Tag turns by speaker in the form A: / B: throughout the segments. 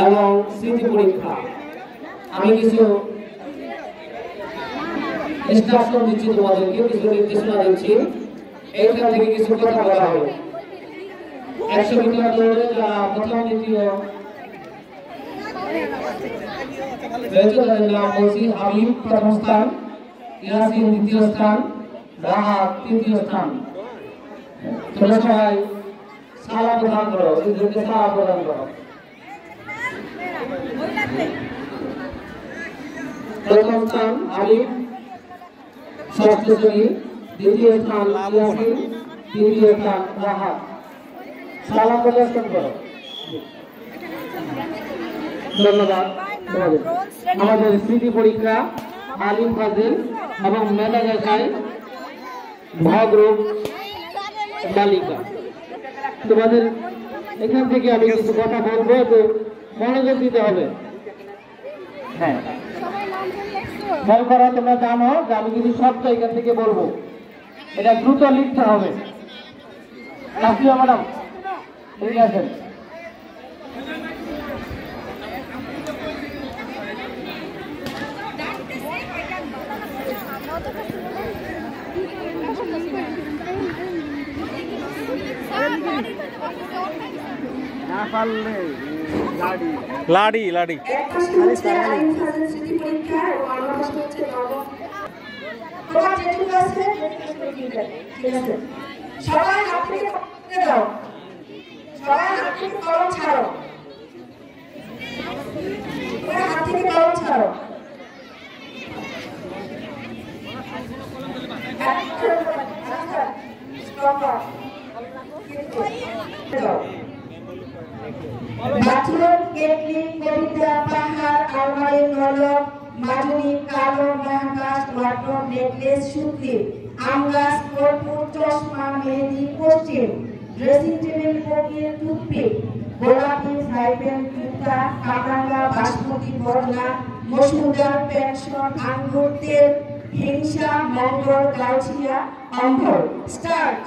A: এবং স্মৃতি পরীক্ষা। আমি কিছু ইনস্ট্রাকশন দিচ্ছি, তোমাদেরকে কিছু নির্দেশনা দিচ্ছি, এইখান থেকে কিছু কথা বলা হবে। 100 মিটার দৌড়ে যারা প্রথম দ্বিতীয় তাদের নাম বলছি। হাবিব প্রথম স্থান, ইয়াসিন দ্বিতীয় স্থান, রাহাত তৃতীয় স্থান। তোমরা সবাই সালাম প্রদান করো, এদেরকে সালাম প্রদান করো। প্রথম স্থান হাবিব, ষষ্ঠ শ্রেণী, দ্বিতীয় স্থান ইয়াসিন, তৃতীয় স্থান রাহাত। সালাম প্রদর্শন করো। ধন্যবাদ। আমাদের স্মৃতি পরীক্ষা আলিম ফাজিল এবং মেধা দেখায় ভাগরূপ বালিকা। তোমাদের এখান থেকে আমি কিছু কথা বলবো, তো মনোযোগ দিতে হবে। হ্যাঁ, খেয়াল করা, তোমরা জানো যে আমি কিছু শব্দ এখান থেকে বলবো, এটা দ্রুত লিখতে হবে। নাসিয়া ম্যাডাম ঠিক আছেন?
B: লাডি লাডি
C: সবাই হাত থেকে দাও, সবাই হাত থেকে কলম ছাড়ো, হাত থেকে কলম ছাড়ো। বাথরুম, কেটলি, কবিতা, পাহাড়, আলমারি, নলক, মাজুনি, কালো, মহাকাশ, ওয়ার্ডরোব, নেকলেস, সুক্রিম, আম গাছ, কর্পূর, চশমা, মেহেদি, পশ্চিম, ড্রেসিং টেবিল, কোকিল, টুথপিক, গোলাপি, ফ্রাই প্যান, জুতা, কাটাঙ্গা, বাসমতি, বড়লা, মসুরদার, পেনশন, আঙ্গুর, তেল, হিংসা, মঙ্গল, গাউছিয়া, অম্বর। স্টার্ট।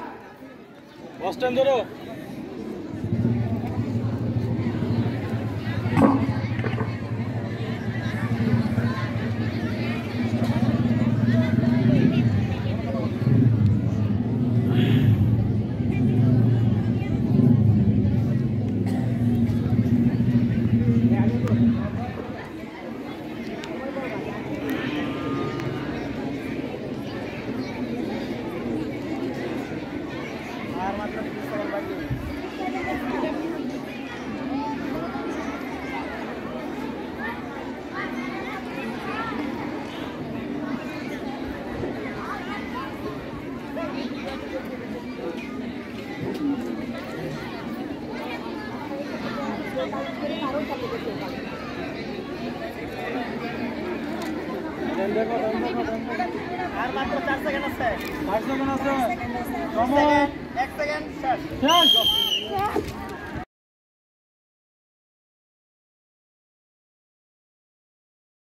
B: আর মাত্র 4 সেকেন্ড আছে। 5 সেকেন্ড আছে। 1 সেকেন্ড শেষ।